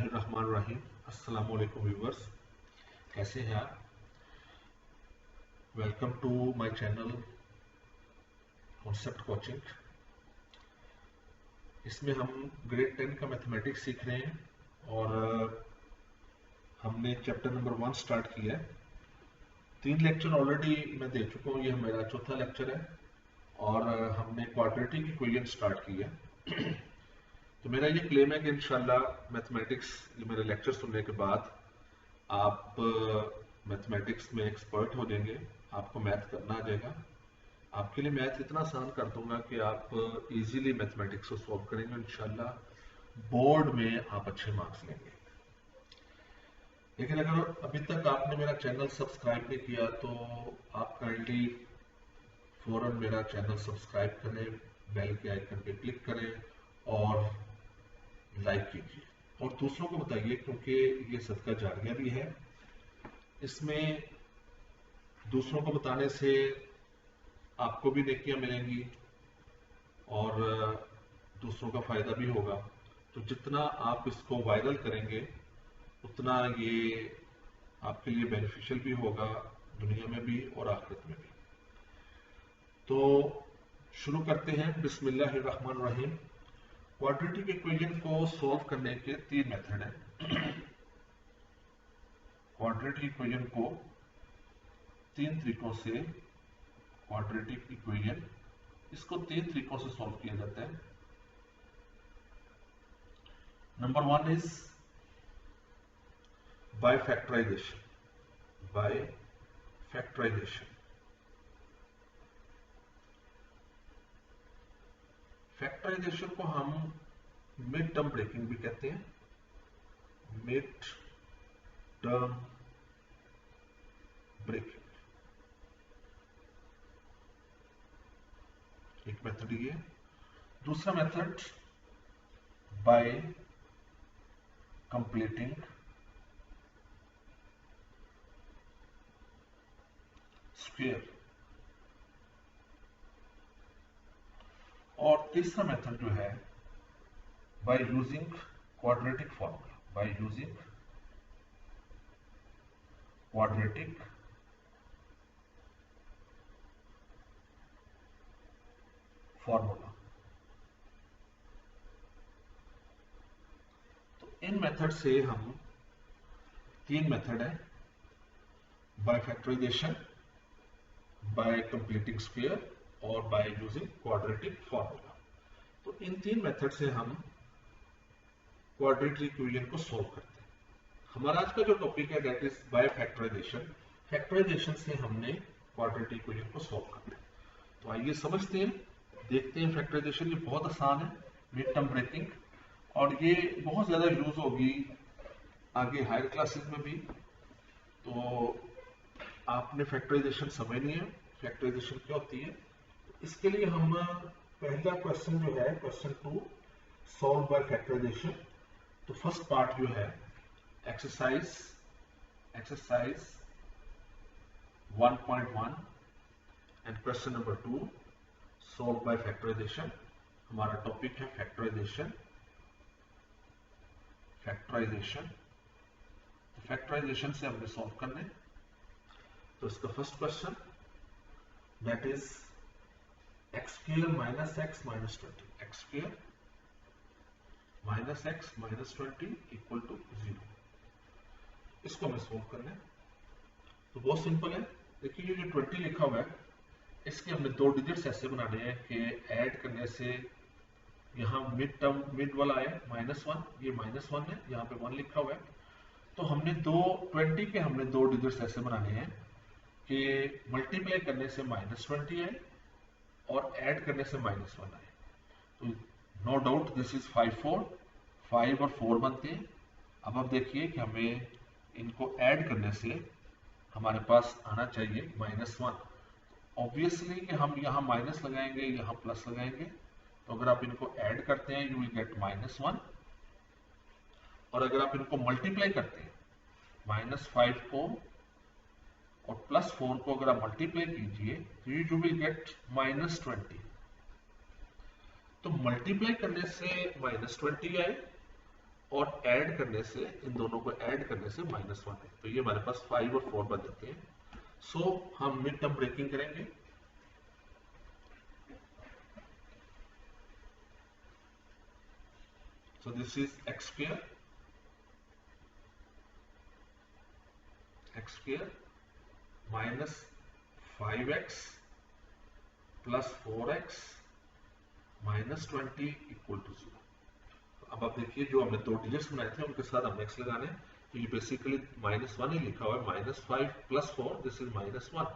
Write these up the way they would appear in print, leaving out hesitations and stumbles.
बिस्मिल्लाहिर्रहमानिर्रहीम। अस्सलाम वालेकुम व्यूवर्स, कैसे हैं आप? Welcome to my channel Concept Coaching. इसमें हम ग्रेड 10 का मैथमेटिक्स सीख रहे हैं और हमने चैप्टर नंबर 1 स्टार्ट किया है। 3 लेक्चर ऑलरेडी मैं दे चुका हूँ, ये मेरा चौथा लेक्चर है और हमने क्वाड्रेटिक इक्वेशन स्टार्ट किया है। तो मेरा ये क्लेम है कि इंशाल्लाह मैथमेटिक्स, ये मेरे लेक्चर सुनने के बाद आप मैथमेटिक्स में एक्सपर्ट हो जाएंगे, आपको मैथ करना आ जाएगा। आपके लिए मैथ इतना आसान कर दूंगा कि आप इजीली मैथमेटिक्स को सॉल्व करेंगे। इंशाल्लाह बोर्ड में आप अच्छे मार्क्स लेंगे। लेकिन अगर अभी तक आपने मेरा चैनल सब्सक्राइब नहीं किया तो आप काइंडली फौरन मेरा चैनल सब्सक्राइब करें, बेल के आइकन पे क्लिक करें और लाइक कीजिए और दूसरों को बताइए, क्योंकि ये सदका जारिया भी है। इसमें दूसरों को बताने से आपको भी नेकियां मिलेंगी और दूसरों का फायदा भी होगा। तो जितना आप इसको वायरल करेंगे उतना ये आपके लिए बेनिफिशियल भी होगा, दुनिया में भी और आखिरत में भी। तो शुरू करते हैं। बिस्मिल्लाहिर्रहमानिर्रहीम। क्वाड्रेटिक इक्वेशन को सॉल्व करने के 3 मेथड हैं। क्वाड्रेटिक इक्वेशन को 3 तरीकों से, क्वाड्रेटिक इक्वेशन इसको 3 तरीकों से सॉल्व किया जाता है। Number 1 is by factorization. By factorization. Factorization को हम मिड टर्म ब्रेकिंग भी कहते हैं। मिड टर्म ब्रेकिंग एक मेथड ये। दूसरा मेथड बाय कंप्लीटिंग स्क्वायर। और तीसरा मेथड जो है by using quadratic formula. By using quadratic formula. तो इन मेथड से हम 3 मेथड है, by factorization, by completing square और बाय यूजिंग क्वाड्रेटिक फॉर्मूला। तो इन 3 मेथड से हम क्वाड्रेटिक इक्वेशन को सॉल्व करते हैं। हमारा आज का जो टॉपिक है that is by factorization. Factorization से हमने क्वाड्रेटिक इक्वेशन को सॉल्व करना है। तो आइए समझते हैं, देखते हैं फैक्टराइजेशन। ये बहुत आसान है, मिड टर्म ब्रेकिंग, और ये बहुत ज्यादा यूज होगी आगे हायर क्लासेस में भी। तो आपने फैक्टराइजेशन समझनी है, फैक्टराइजेशन क्या होती है। इसके लिए हम पहला क्वेश्चन जो है, क्वेश्चन 2 सॉल्व बाय फैक्टराइजेशन। तो फर्स्ट पार्ट जो है exercise 1.1 and question number 2 solve by factorization. हमारा टॉपिक है फैक्टराइजेशन। फैक्टराइजेशन से हमने सॉल्व करने। तो इसका first question that is x square minus x minus 20। X square minus x minus 20 equal to 0। इसको हमें सॉल्व करना है। तो बहुत सिंपल है। देखिए ये जो 20 लिखा हुआ है, इसके हमने 2 डिजिट्स ऐसे बनाने हैं कि ऐड करने से यहाँ मिड टर्म मिड वाला है -1, ये -1 है, यहाँ पे 1 लिखा हुआ है। तो हमने 20 के हमने 2 डिजिट्स ऐसे बनाने हैं कि मल्टीप्लाई करने से -20 आए और ऐड करने से -1 आए। तो नो डाउट दिस इज 5 और 4 बनते हैं। अब आप देखिए कि हमें इनको ऐड करने से हमारे पास आना चाहिए -1। ऑब्वियसली कि हम यहाँ माइनस लगाएंगे, यहाँ प्लस लगाएंगे। तो अगर आप इनको ऐड करते हैं यू विल गेट -1, और अगर आप इनको मल्टीप्लाई करते हैं -5 को और +4 को अगर आप मल्टीप्लाई कीजिए तो यू विल गेट -20। तो मल्टीप्लाई करने से -20 आए और ऐड करने से, इन दोनों को ऐड करने से -1 है, तो ये हमारे पास 5 और 4 बन जाते हैं। सो हम मिड टर्म ब्रेकिंग करेंगे। So this is x square minus 5x plus 4x minus 20 equal to 0। अब आप देखिए जो हमने दो डिजिट्स बनाए थे उनके साथ हम x लगाने, तो ये बेसिकली -1 ही लिखा हुआ है, -5 plus 4, दिस इज -1।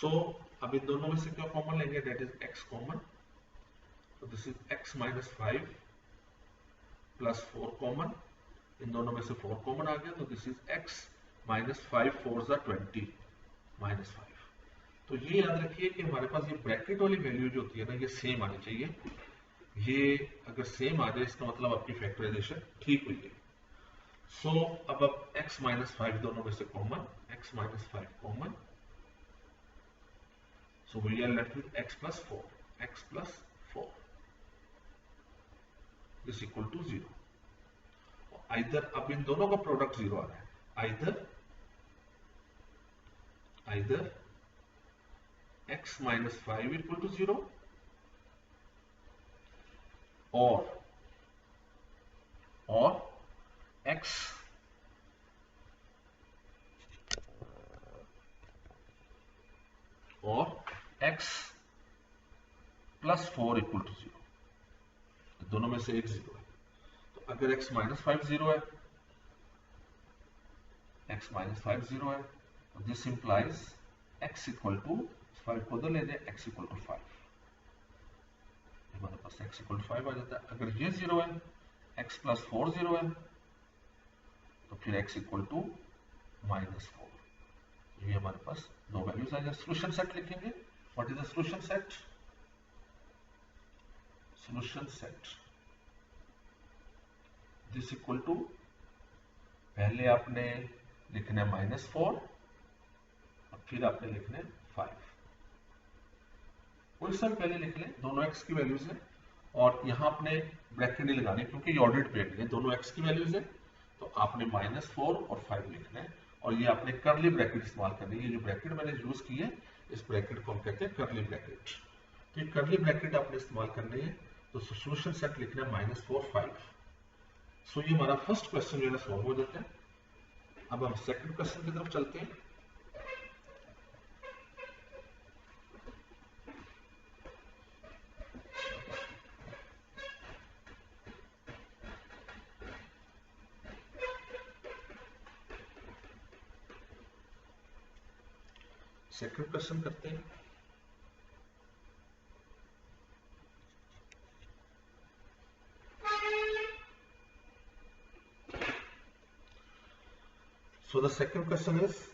सो अब इन दोनों में से क्या कॉमन लेंगे, दैट इज x कॉमन, तो this is x minus 5 plus 4 common, इन दोनों में से 4 कॉमन आ गया, तो दिस इज x minus 5 4 जा 20 -5। तो ये याद रखिए कि हमारे पास ये ब्रैकेट वाली वैल्यू जो होती है ना, ये सेम आनी चाहिए। ये अगर सेम आ जाए इसका मतलब आपकी फैक्टराइजेशन ठीक हुई है। सो अब x minus 5 दोनों में से common, x minus 5 common, so we are left with x plus 4, x plus 4 is equal to 0। Either, अब इन दोनों का प्रोडक्ट 0 आ रहा है, either x minus 5 equal to 0 और x plus 4 इक्वल टू 0, दोनों में से एक 0 है। तो अगर x minus 5 0 है, तो this implies x equal to 5 को ले जाए, x इक्वल टू 5, हमारे पास x इक्वल टू 5 आ जाता है। अगर ये 0 है, x प्लस 4 0 है, तो फिर x इक्वल टू -4, ये हमारे पास दो वैल्यूज आ जाए। सोल्यूशन सेट लिखेंगे। What is the solution set? Solution set this equal to, पहले आपने लिखना है -4 और फिर आपने लिखना है 5। कोई सा भी पहले लिख लें, दोनों x की वैल्यूज है, और यहां आपने ब्रैकेट नहीं लगानी क्योंकि ये ऑर्डर्ड पेड है, दोनों x की वैल्यूज है, तो आपने -4 और 5 लिखना है, और ये आपने करली ब्रैकेट इस्तेमाल करनी है। ये जो ब्रैकेट मैंने यूज की है, इस ब्रैकेट को हम कहते हैं करली ब्रैकेट। तो ये करली ब्रैकेट आपने इस्तेमाल करनी है, तो सोल्यूशन सेट लिखना है -4 5। सो ये हमारा फर्स्ट क्वेश्चन जो है सॉल्व हो जाता है। अब हम सेकंड क्वेश्चन की तरफ चलते हैं। सेकंड क्वेश्चन करते हैं। So the second question is,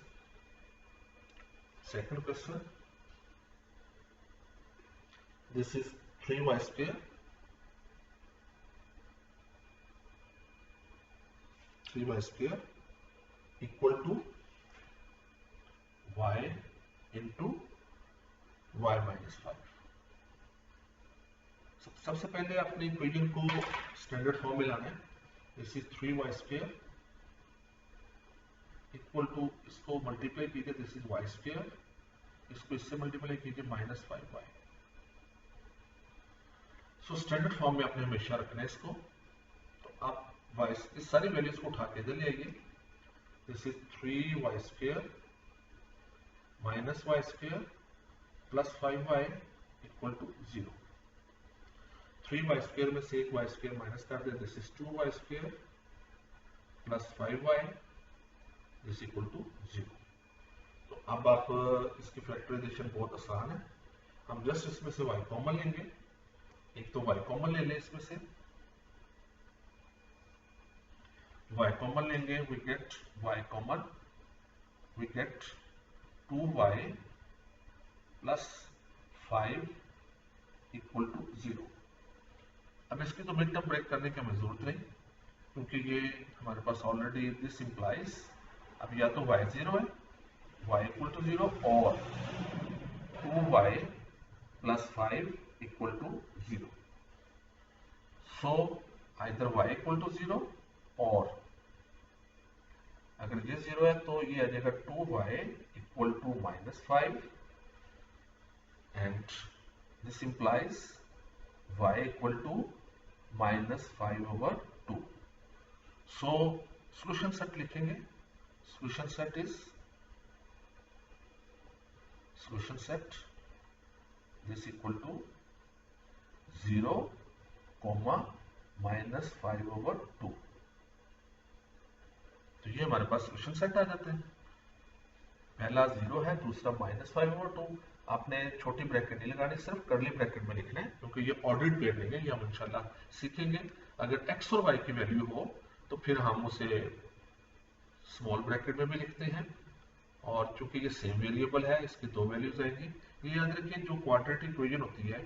this is 3y square equal to y into y minus 5। सबसे पहले अपने इक्वेशन को स्टैंडर्ड फॉर्म में लाना है। This is 3y square equal to, इसको मल्टीप्लाई कीजिए, दिस इज y स्क्वायर, इसको इससे मल्टीप्लाई कीजिए -5y। सो स्टैंडर्ड फॉर्म में आपने हमेशा रखना है इसको। तो आप y, इस सारी वैल्यूज को उठा के इधर ले आइए। This is 3y square minus y square plus 5y equal to 0। 3y square में से एक y स्क्वायर माइनस कर दे, this is 2y square plus 5y this equal to 0। तो अब आप इसकी फैक्टराइजेशन बहुत आसान है। हम जस्ट इसमें से y कॉमन लेंगे, एक तो y कॉमन ले लें, इसमें से y कॉमन लेंगे, we get y common, we get 2y plus 5 equal to 0। अब इसकी तो मिड टर्म ब्रेक करने की हमें जरूरत नहीं, क्योंकि ये हमारे पास ऑलरेडी दिस इंप्लाइज, अब या तो y 0 है, y इक्वल टू 0, और 2y plus 5 equal to 0। So either y equal to 0 और अगर ये 0 है तो ये आ जाएगा 2y equal to -5 and this implies y equal to -5/2. So solution set लिखेंगे. Solution set is solution set this equal to 0, -5/2. तो ये हमारे पास सॉल्यूशन सेट आ जाते हैं. पहला 0 है, दूसरा -5/2. आपने छोटी ब्रैकेट नहीं लगानी, सिर्फ करली ब्रैकेट में लिखना है क्योंकि ये ऑर्डर्ड पेयर नहीं है. ये हम इंशाल्लाह सीखेंगे. अगर x और y की वैल्यू हो तो फिर हम उसे स्मॉल ब्रैकेट में भी लिखते हैं. और चूंकि ये सेम वेरिएबल है, इसकी दो वैल्यूज आएंगी. ये याद रखिए जो क्वाड्रेटिक इक्वेशन होती है,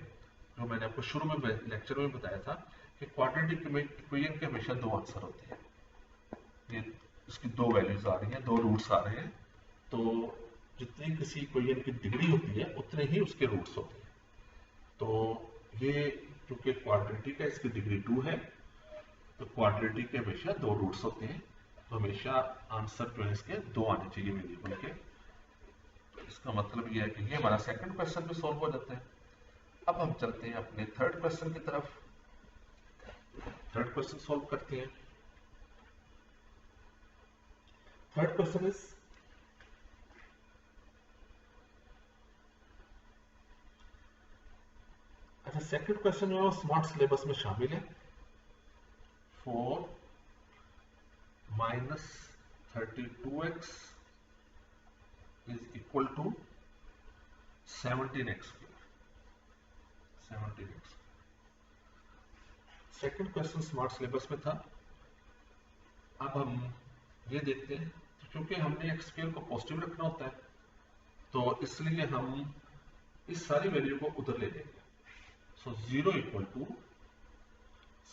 जो मैंने आपको शुरू में लेक्चर में बताया था कि क्वाड्रेटिक इक्वेशन के हमेशा दो आंसर होते हैं. ये इसकी दो वैल्यूज आ रही हैं, दो रूट्स आ रहे हैं. तो जितनी किसी इक्वेशन की डिग्री होती है उतने ही उसके रूट्स होते हैं. तो ये चूंकि क्वाड्रेटिक है, इसकी डिग्री 2 है, तो क्वाड्रेटिक के हमेशा दो रूट्स होते हैं. तो हमेशा आंसर जो है इसके दो आने चाहिए वेरिएबल के. तो इसका मतलब यह है कि ये हमारा सेकंड क्वेश्चन भी सॉल्व हो जाता है. अब हम चलते हैं अपने थर्ड क्वेश्चन की तरफ. थर्ड क्वेश्चन सॉल्व करते हैं. थर्ड क्वेश्चन इज अच्छा, सेकंड क्वेश्चन जो है स्मार्ट सिलेबस में शामिल है. 4 -32x is equal to 17x square. 17x. Second question smart syllabus में था. अब हम ये देखते हैं, तो क्योंकि हमने x स्क्वायर को पॉजिटिव रखना होता है तो इसलिए हम इस सारी वैल्यू को उधर ले लेंगे. So 0 equal to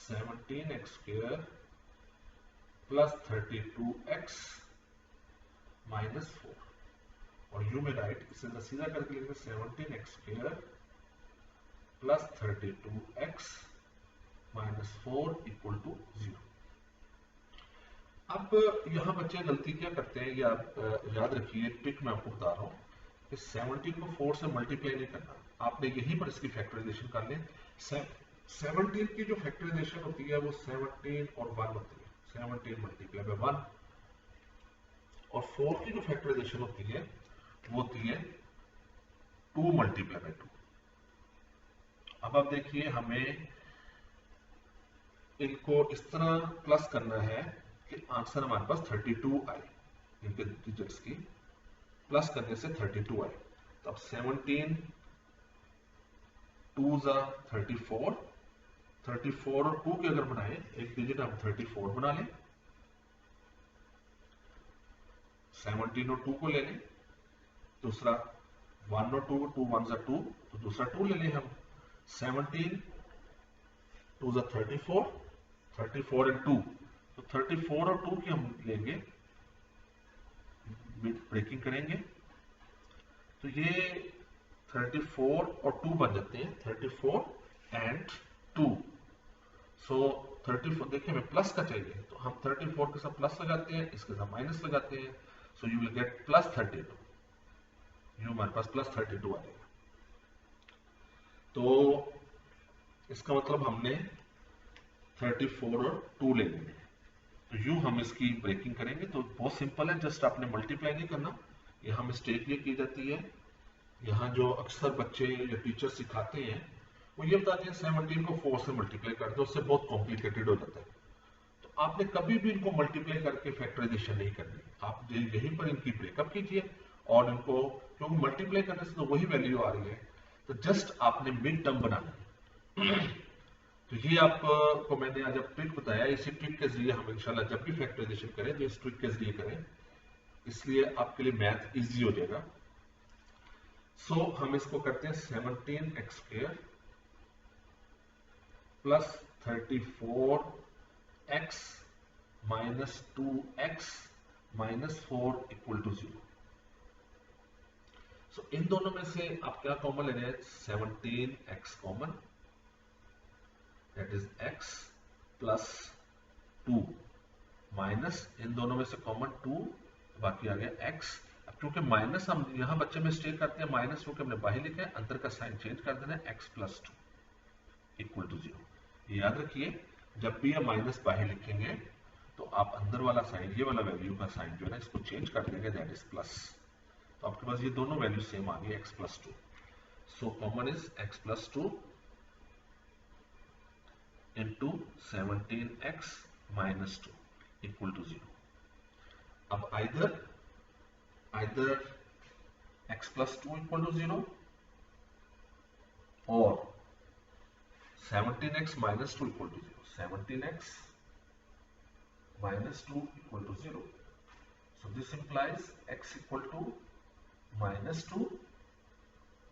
17x square plus 32x -4. और यू में राइट इसे सीधा करके लिखेंगे 17x square plus 32x -4 equal to 0. अब यहां बच्चे गलती क्या करते हैं, ये आप याद रखिए, ट्रिक मैं आपको बता रहा हूं कि 17 को 4 से मल्टीप्लाई नहीं करना. आपने यहीं पर इसकी फैक्टराइजेशन कर लें. 17 की जो फैक्टराइजेशन होती है वो 17 और 1 होती है. 17 मल्टीप्लाई बाय 1. और 4 की जो फैक्टराइजेशन होती है वो होती है 2 मल्टीप्लाई बाय 2. अब आप देखिए, हमें इनको इस तरह प्लस करना है कि आंसर हमारे पास 32 आए. इनके डिजिट्स की प्लस करने से 32 आए. तो अब 17 2 ज़ा 34. 34 और 2 के अगर बनाए, एक डिजिट हम 34 बना लें, 17 और 2 को ले लें, दूसरा 1 और 2, 2 1 ज़ा 2, तो दूसरा 2 ले लें हम. 17 2 ज़ा 34, 34 एंड 2, तो 34 और 2 की हम लेंगे, ब्रेकिंग करेंगे, तो ये 34 और 2 बन जाते हैं 34 एंड 2. सो 34, देखिए हमें प्लस का चाहिए तो हम 34 के साथ प्लस लगाते हैं, इसके साथ माइनस लगाते हैं. So you will get plus 32. You हमारे पास प्लस 32 आ जाएगा. तो इसका मतलब हमने 34 और 2 ले लेंगे. तो यू हम इसकी ब्रेकिंग करेंगे. तो बहुत सिंपल है, जस्ट आपने मल्टीप्लाई नहीं करना. यहाँ मिस्टेक ये की जाती है, यहाँ जो अक्सर बच्चे या टीचर सिखाते हैं वो ये बताते हैं 17 को 4 से मल्टीप्लाई कर दो, उससे बहुत कॉम्प्लिकेटेड हो जाता है. तो आपने कभी भी इनको मल्टीप्लाई करके फैक्टराइजेशन नहीं करनी. आप यहीं पर इनकी ब्रेकअप कीजिए और इनको, क्योंकि मल्टीप्लाई करने से तो वही वैल्यू आ रही है, तो जस्ट आपने मिड टर्म बनाना है. तो ये आपको मैंने आज ट्रिक बताया. इसी ट्रिक के जरिए हम इंशाल्लाह जब भी फैक्टराइजेशन करें तो इस ट्रिक के जरिए करें, इसलिए आपके लिए मैथ इजी हो जाएगा. सो हम इसको करते हैं 17x square plus 34x -2x -4 equal to 0. So इन दोनों में से आप क्या कॉमन ले रहे हैं, 17x common, that is x, plus 2 minus इन दोनों में से कॉमन 2, बाकी आ गया x। अब क्योंकि माइनस हम यहां बच्चे मिस्टेक करते हैं, माइनस क्योंकि हमने बाहर लिखा है, अंदर का साइन चेंज कर देना है, x प्लस 2 इक्वल टू 0। ये याद रखिए, जब भी हम माइनस बाहर लिखेंगे तो आप अंदर वाला साइन, ये वाला वैल्यू का साइन जो है ना, इसको चेंज कर देंगे, दैट इज प्लस। तो आपके पास ये दोनों वैल्यू सेम आ गई, x plus 2। So common is x plus 2 into 17x minus 2 equal to 0। अब either x plus 2 equal to 0 or 17x minus 2 equal to 0. 17x minus 2 equal to 0. So this implies x equal to minus 2,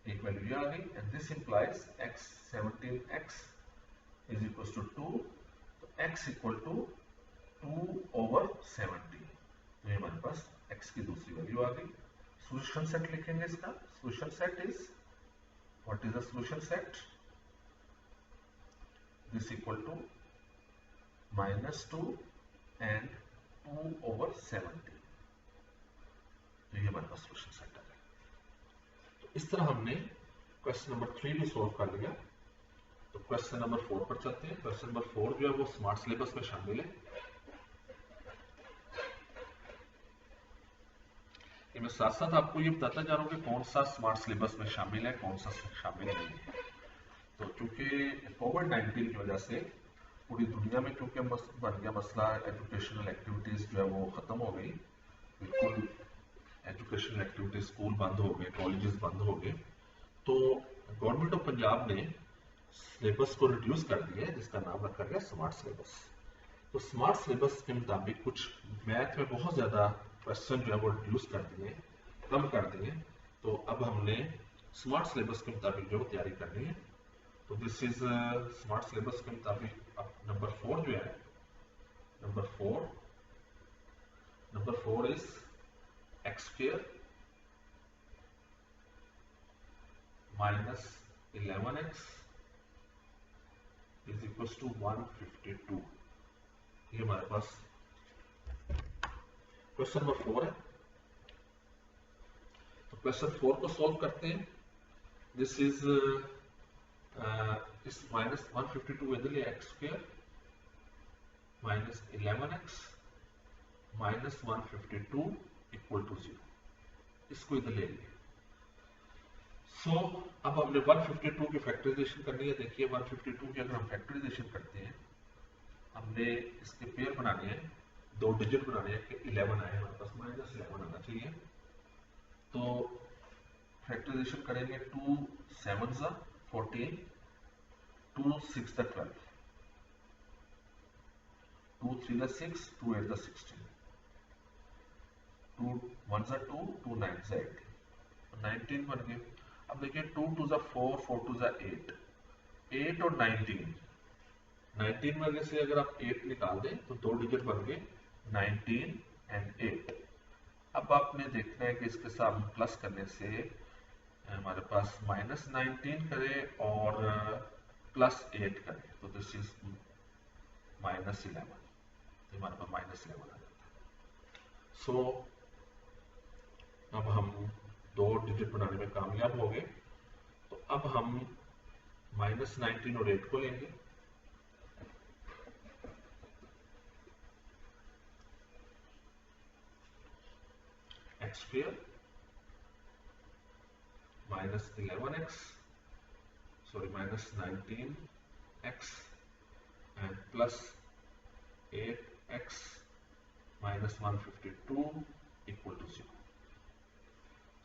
एक value आ गई, and this implies x 17x is equals to 2, तो x equal to 2 over 17, तो ये हमारे पास x की दूसरी value आ गई। सॉल्यूशन सेट लिखेंगे इसका, solution set is, what is the solution set, this equal to -2 and 2 over 17, तो ये हमारे पास सॉल्यूशन सेट आ गया। तो इस तरह हमने क्वेश्चन नंबर 3 भी सॉल्व कर लिया। तो क्वेश्चन नंबर 4 पर चलते हैं। क्वेश्चन नंबर 4 जो है वो स्मार्ट सिलेबस में शामिल है। मैं साथ साथ आपको ये बताता जा रहा हूँ कि कौन सा स्मार्ट सिलेबस में शामिल है, कौन सा शामिल नहीं है। तो चूंकि कोविड-19 की वजह से पूरी दुनिया में क्योंकि बन गया मसला, एजुकेशनल एक्टिविटीज जो है वो खत्म हो गई, बिल्कुल एजुकेशनल एक्टिविटीज, स्कूल बंद हो गए, कॉलेजेस बंद हो गए, तो गवर्नमेंट ऑफ पंजाब ने सिलेबस को रिड्यूस कर दिया है, जिसका नाम रखा गया स्मार्ट सिलेबस। तो स्मार्ट सिलेबस के मुताबिक कुछ मैथ में बहुत ज्यादा क्वेश्चन जो है वो रिड्यूस कर दिए, कम कर दिए। तो अब हमने स्मार्ट सिलेबस के मुताबिक जो तैयारी करनी है। तो दिस इज स्मार्ट सिलेबस के मुताबिक अब नंबर 4 जो है, number 4 is x square minus 11x is equal to 152। ये हमारे पास क्वेश्चन नंबर 4 है। तो क्वेश्चन 4 को सॉल्व करते हैं। दिस इज इस माइनस 152 इधर ले, x square minus 11x minus 152 equal to 0, इसको इधर ले लिया। सो अब हमने 152 की फैक्टराइजेशन करनी है। देखिए 152 की अगर हम फैक्टराइजेशन करते हैं, हमने इसके पेयर बनाने हैं, 2 डिजिट बनाने हैं कि 11 आए, हमारे पास माइनस 11 आना चाहिए। तो फैक्टराइजेशन करेंगे, 2 7 14, 2 6 12, 2 3 6, 2 8 16, 2 1 2, 2 9 18, 19 बन गए। अब देखिए 2 2 4, 4 2 8, 8 और 19 में से अगर आप 8 निकाल दें तो 2 डिजिट बन गए, 19 एंड 8। अब आपने देखना है कि इसके साथ प्लस करने से हमारे पास माइनस 19 करे और प्लस 8 करे, तो दिस इज माइनस 11, हमारे पास माइनस 11 आ जाता है। सो अब हम 2 डिजिट बनाने में कामयाब हो गए। तो अब हम माइनस 19 और 8 को लेंगे, x square minus 11x, sorry minus 19x and plus 8x minus 152 equal to 0।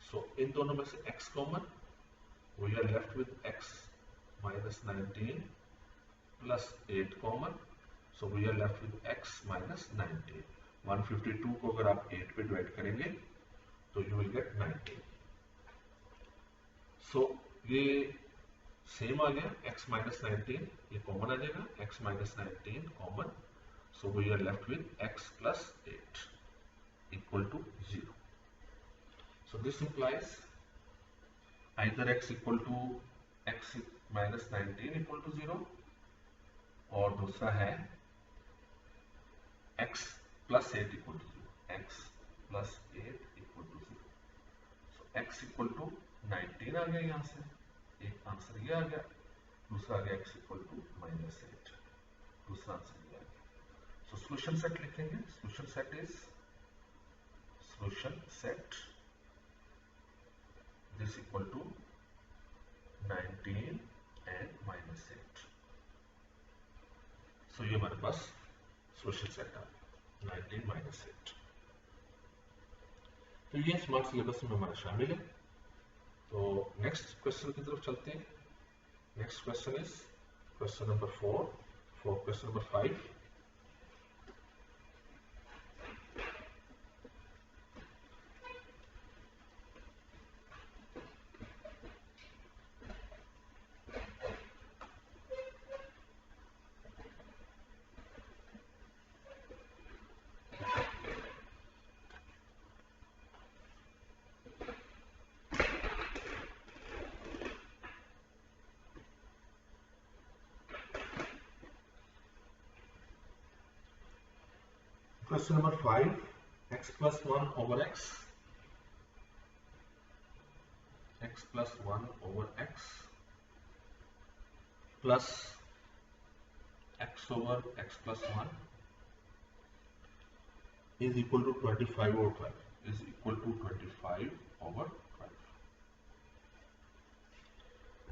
So इन दोनों में से x common, we are left with x minus 19 plus 8 common, so we are left with x minus 19। 152 को अगर आप 8 पे divide करेंगे तो यू विल गेट 19। सो ये सेम आ गया, x माइनस 19 ये कॉमन आ जाएगा, x minus 19 common, so we are left with x plus 8 equal to 0। So this implies either x equal to x minus 19 equal to 0, और दूसरा है x plus 8 equal to 0, x plus 8 equal to 0. So x equal to 19 आ गया यहाँ से, एक answer ये आ गया, दूसरा आ गया x equal to -8, दूसरा आंसर ये आ गया. So solution set लिखेंगे. Solution set is solution set this equal to 19 and -8. So ये हमारे पास solution set आ गया 19 -8. तो ये स्मार्ट सिलेबस में हमारा शामिल है. तो नेक्स्ट क्वेश्चन की तरफ चलते हैं. Next question is question number 4 for question number 5. Question number 5, x plus 1 over x plus 1 over x plus x over x plus 1 is equal to 25 over 12 is equal to 25 over 12.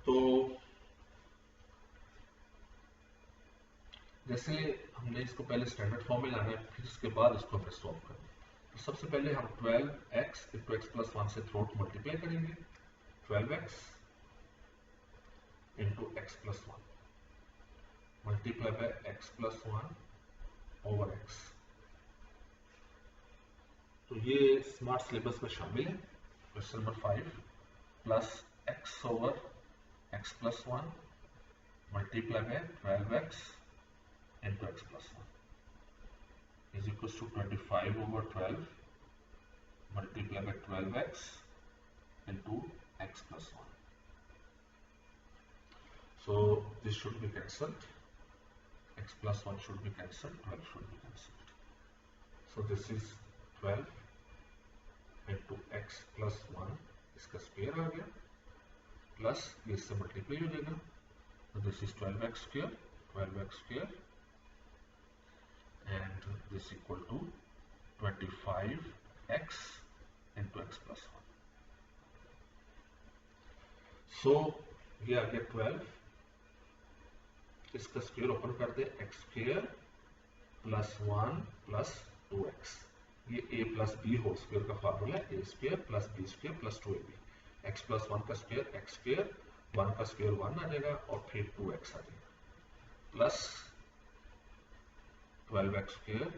तो जैसे हमने इसको पहले standard form में लाना है, फिर इसके बाद इसको हमें सॉल्व करना है. तो सबसे पहले हम 12x into x plus 1 से थ्रू मल्टीप्लाई करेंगे. 12x into x plus 1 multiply by x plus 1 over x. तो ये स्मार्ट सिलेबस में शामिल है. Question number 5 plus x over x plus 1 multiply by 12x into x plus 1 is equals to 25 over 12 multiplied by 12x into x plus 1. So this should be cancelled. X plus 1 should be cancelled. 12 should be cancelled. So this is 12 into x plus 1 इसका square आ गया, plus ये इससे multiply हो जाएगा. So this is 12x square and this equal to 25x into x plus 1. So ये आ गया 12, इसका square open कर दे, x square plus 1 plus 2x. ये a plus b whole square का फार्मूला है, a square plus b square plus 2ab. x plus 1 का square x square, 1 का स्क्वायर 1 आ जाएगा और फिर 2x आ जाएगा, plus 12x square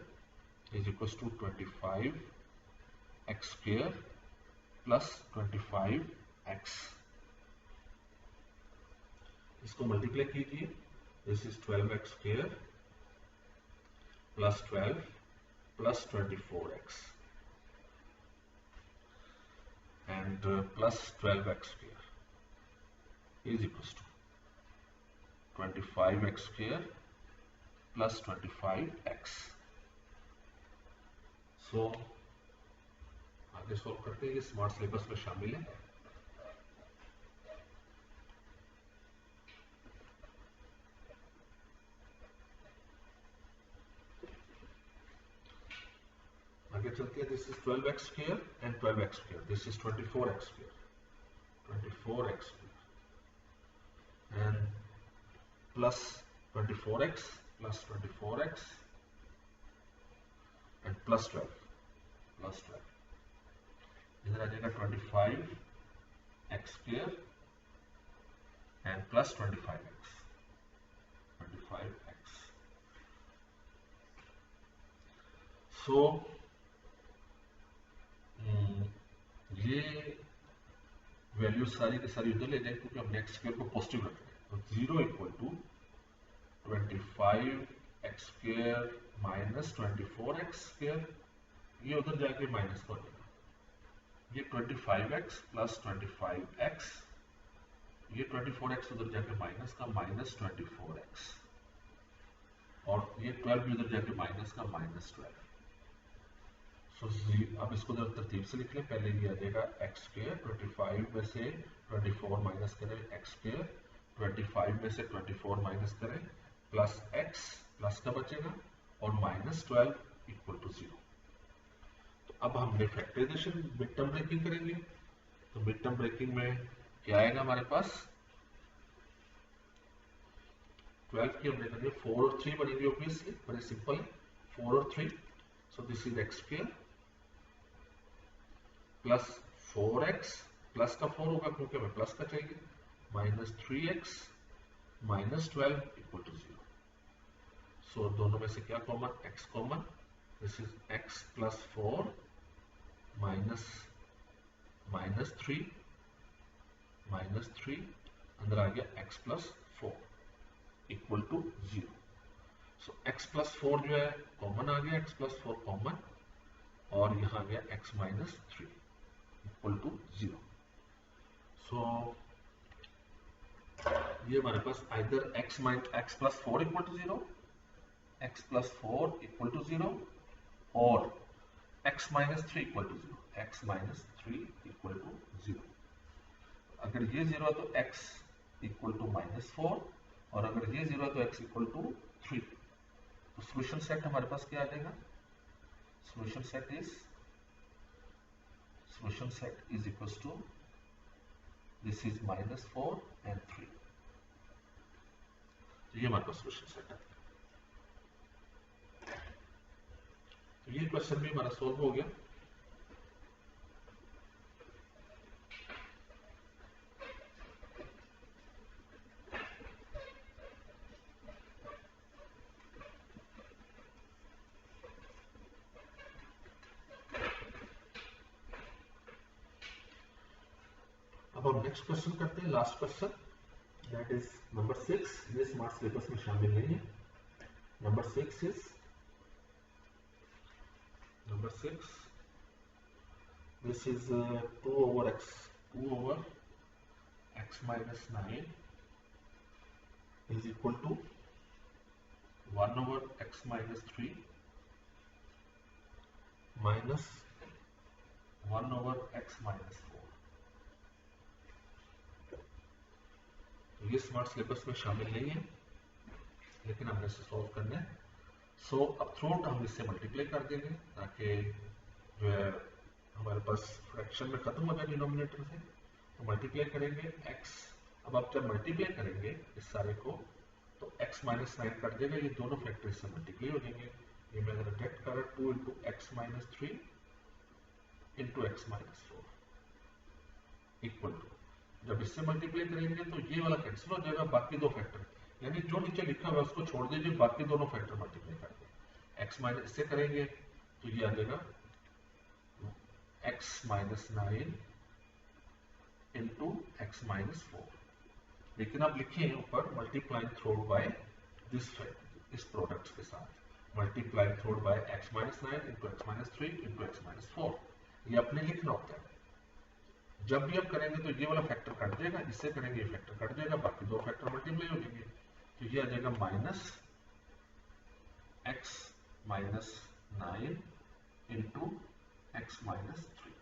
is equals to 25x square plus 25x. इसको मल्टीप्लाई कीजिए. This is 12x square plus 12 plus 24x and plus 12x square is equals to 25x square plus 25x. So आगे solve करते हैं. ये smart syllabus में शामिल है. आगे चलते हैं. This is 12x square and 12x square. This is 24x square, 24x square and plus 24x plus 24x and plus 12 इधर आ जाएगा 25x square and plus 25x. So ये वैल्यू सारी की सारी उधर ले जाए क्योंकि हमने x स्क्वायर को पॉजिटिव रखना है. तो 0 equal to 25x square minus 24x square, ये उधर जाके माइनस कर देगा. ये 25x plus 25x, ये 24x उधर जाके माइनस का माइनस 24x. और ये 12 भी उधर जाके माइनस का -12। सो अब इसको जरा तरतीब से लिख लें। पहले ये आ जाएगा एक्स स्क्र, 25 में से 24 माइनस करें एक्स स्क्र, 25 में से 24 माइनस करें प्लस एक्स, प्लस का बचेगा और -12 इक्वल टू 0। तो अब हमने फैक्टराइजेशन मिड टर्म ब्रेकिंग करेंगे। तो मिड टर्म ब्रेकिंग में क्या आएगा हमारे पास, 12 की हमने करनी है 4 और 3 बनेंगे, ऑब्वियसली बड़े सिंपल है 4 और 3। सो this is x square plus 4x, plus का 4 होगा क्योंकि हमें प्लस का चाहिए, -3x -12 इक्वल टू 0। सो दोनों में से क्या common, x common, this is x plus 4 minus -3 अंदर आ गया x plus 4 equal to 0। So x plus 4 जो है कॉमन आ गया, x प्लस 4 कॉमन, और यहां आ गया x minus 3 equal to 0। So ये हमारे पास either x plus 4 equal to 0, x plus 4 equal to 0 और x minus 3 equal to 0, x minus 3 equal to 0। अगर ये 0 है तो x इक्वल टू -4, और अगर ये 0 है तो x इक्वल टू 3। तो सॉल्यूशन सेट हमारे पास क्या आ जाएगा, solution set is equal to this is -4 and 3। तो ये हमारे पास सॉल्यूशन सेट है। तो ये क्वेश्चन भी हमारा सोल्व हो गया। अब हम नेक्स्ट क्वेश्चन करते हैं, last question, that is number 6। ये स्मार्ट सिलेबस में शामिल नहीं है। Number 6 is this is 2 over x minus 9 is equal to 1 over x minus 3 minus 1 over x minus 4। तो ये स्मार्ट सिलेबस में शामिल नहीं है, लेकिन हमने इसे सॉल्व करना है। सो अब थ्रू आउट हम इससे मल्टीप्लाई कर देंगे ताकि जो है हमारे पास फ्रैक्शन में खत्म हो जाए डिनोमिनेटर से। तो मल्टीप्लाई करेंगे x। अब आप जब मल्टीप्लाई करेंगे इस सारे को तो x माइनस 9 कट जाएगा, ये दोनों फैक्टर इससे मल्टीप्लाई हो जाएंगे। ये मैं अगर डिडक्ट कर रहा 2 into x minus 3 into x minus 4 equal to, जब इससे मल्टीप्लाई करेंगे तो ये वाला कैंसिल हो जाएगा, बाकी दो फैक्टर यानी जो नीचे लिखा हुआ है उसको छोड़ दीजिए, बाकी दोनों फैक्टर मल्टीप्लाई कर दें। एक्स माइनस इससे करेंगे तो ये आ जाएगा x minus 9 into x minus 4। लेकिन आप लिखें ऊपर multiplying through by this factor, इस प्रोडक्ट के साथ multiplying through by x minus 9 into x minus 3 into x minus 4। ये अपने लिखना होता है। जब भी आप करेंगे तो ये वाला फैक्टर कट जाएगा, इससे करेंगे ये फैक्टर कट जाएगा, बाकी दो फैक्टर मल्टीप्लाई हो जाएंगे। तो ये आ जाएगा minus x minus 9 into x minus 3।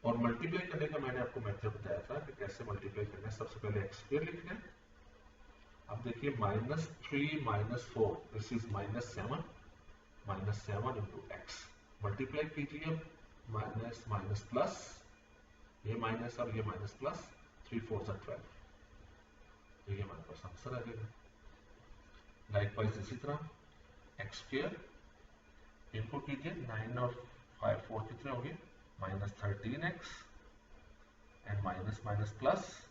और मल्टीप्लाई करने का मैंने आपको मेथड बताया था कि कैसे मल्टीप्लाई करना है। सबसे पहले एक्स स्क्वायर लिखना है। अब देखिए -3 - 4 this is -7 into x. Multiply कीजिए, माइनस माइनस प्लस, ये माइनस और ये माइनस प्लस, 3 4 12। तो ये हमारे पास आंसर आ जाएगा। लाइकवाइज इसी तरह एक्स स्क्वायर इनको कीजिए, 9 और 5 4 कितने हो गए, -13x and minus minus plus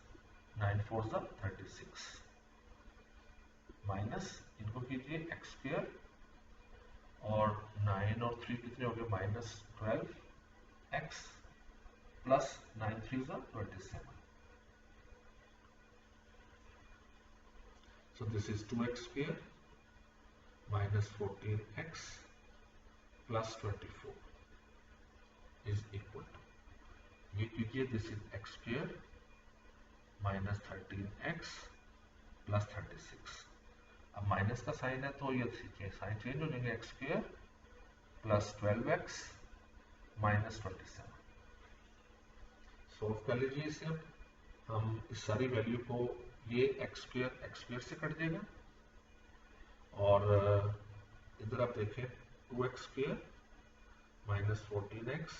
9 4 36 minus इनको कीजिए एक्स स्क्वायर और 9 और 3 कितने हो गए, -12x plus 9 3 27। So this is 2x square minus 14x plus 24 is equal to, ये कीजिए, this is x square minus 13x plus 36 अब माइनस का साइन है तो ये साइन चेंज हो जाएंगे, x square plus 12x minus 27। Solve कर लीजिए इसे। अब हम इस सारी वैल्यू को, ये एक्स स्क्वायर से कट देगा और इधर आप देखें 2x square minus 14x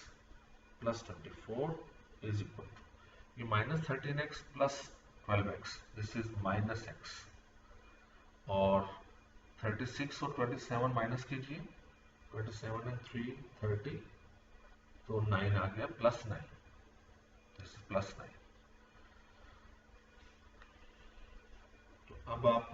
plus 24 is equal to, ये minus 13x plus 12x, this is minus x, और 36 और 27 माइनस कीजिए, 27 and 3 30, तो 9 आ गया, प्लस 9, दिस इज प्लस 9। तो अब आप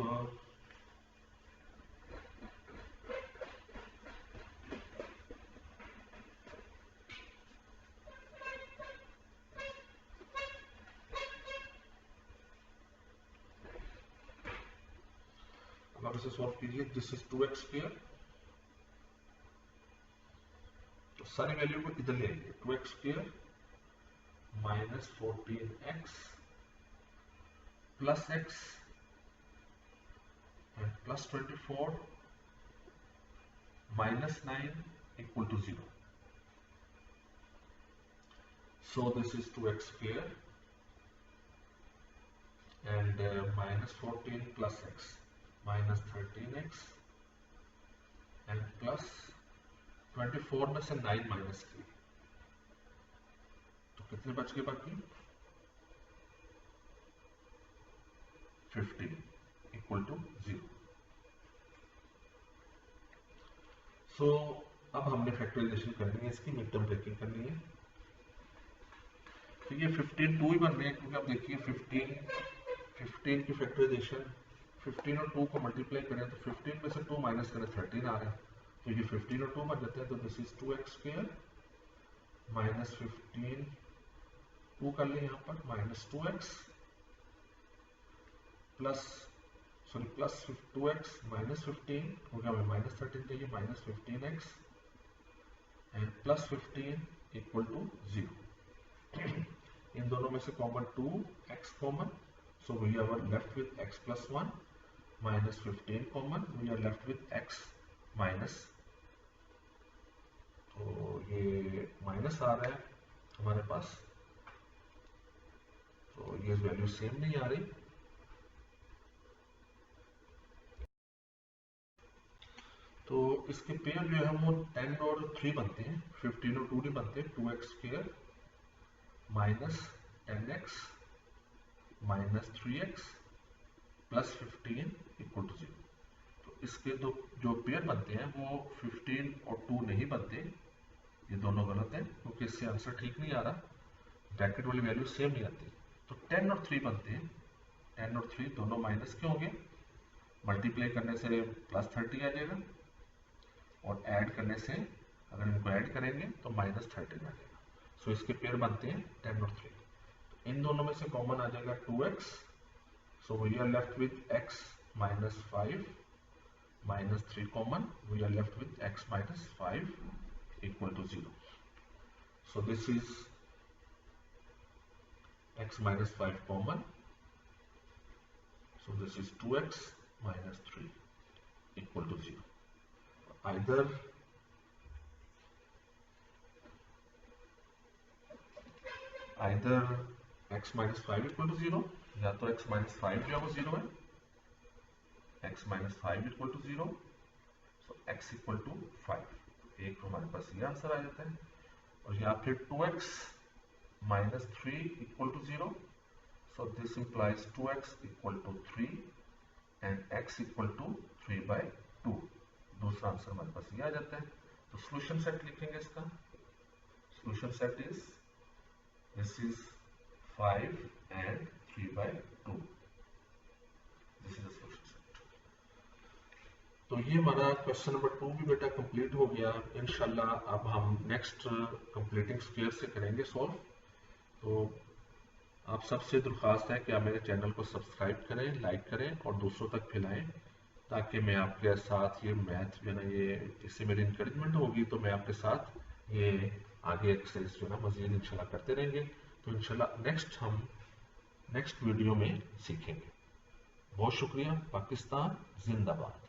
इसे सॉल्व कीजिए, दिस इज 2x स्क्वायर, तो सारी वैल्यू को इधर ले आइए, 2x square minus 14x plus x and plus 24 minus 9 equal to 0. So this is 2x square and minus 14 plus x minus 13x and plus 24 में से 9 माइनस किए तो कितने बच गए बाकी, 15 equal to 0. सो अब हमने फैक्टराइजेशन करनी है, इसकी मिड टर्म ब्रेकिंग करनी है। तो ये 15 2 ही बन रहे हैं क्योंकि आप देखिए 15 की फैक्टराइजेशन, 15 और 2 को मल्टीप्लाई करें तो 15 में से 2 माइनस करें 13 आ रहा है, तो ये 15 और 2 बन जाते हैं, तो this is 2x square minus 15, 2 कर ले यहाँ पर, minus 2x plus 2x minus 15 हो गया, हमें माइनस 13 चाहिए, minus 15x and plus 15 equal to 0। इन दोनों में से common 2x common, so we are left with x plus 1, minus 15 common, we are left with x minus, तो ये माइनस आ रहा है हमारे पास, तो ये वैल्यू सेम नहीं आ रही। तो इसके पेयर जो है वो 10 और 3 बनते हैं, 15 और 2 नहीं बनते, 2x square minus 10x minus 3x plus 15 equal to 0। तो इसके दो जो पेयर बनते हैं वो 15 और 2 नहीं बनते, ये दोनों गलत हैं क्योंकि इससे आंसर ठीक नहीं आ रहा, ब्रैकेट वाली वैल्यू सेम नहीं आती। तो 10 और 3 बनते हैं, 10 और 3 दोनों माइनस के होंगे, मल्टीप्लाई करने से प्लस 30 आ जाएगा और ऐड करने से अगर इनको ऐड करेंगे तो माइनस 13 आ जाएगा। सो इसके पेयर बनते हैं 10 और 3, तो इन दोनों में से कॉमन आ जाएगा 2x, so we are left with x minus 5 minus 3 common, we are left with x minus 5 equal to 0। So this is x minus 5 common, so this is 2x minus 3 equal to 0. Either x minus 5 equal to 0 या तो x minus 5 जो है वो 0 है, x minus 5 equal to 0, so x equal to 5, एक तो हमारे पास ये आंसर आ जाता है, और या फिर 2x minus 3 equal to 0, so this implies 2x equal to 3 and x equal to 3 by 2, दूसरा आंसर हमारे पास ये आ जाता है। तो सॉल्यूशन सेट लिखेंगे इसका, solution set is this is 5 and 3 by 2, this is the solution set. तो ये हमारा क्वेश्चन नंबर 2 भी बेटा कंप्लीट हो गया। इंशाल्लाह अब हम नेक्स्ट कंप्लीटिंग स्क्वायर से करेंगे सॉल्व। तो आप सबसे दरख्वास्त है कि आप मेरे चैनल को सब्सक्राइब करें, लाइक करें और दूसरों तक फैलाएं, ताकि मैं आपके साथ ये मैथ जो है ना, ये इससे मेरी इंकरेजमेंट होगी तो मैं आपके साथ ये आगे एक्सरसाइज जो है ना मजीद इंशाल्लाह करते रहेंगे। तो इंशाल्लाह हम नेक्स्ट वीडियो में सीखेंगे। बहुत शुक्रिया। पाकिस्तान जिंदाबाद।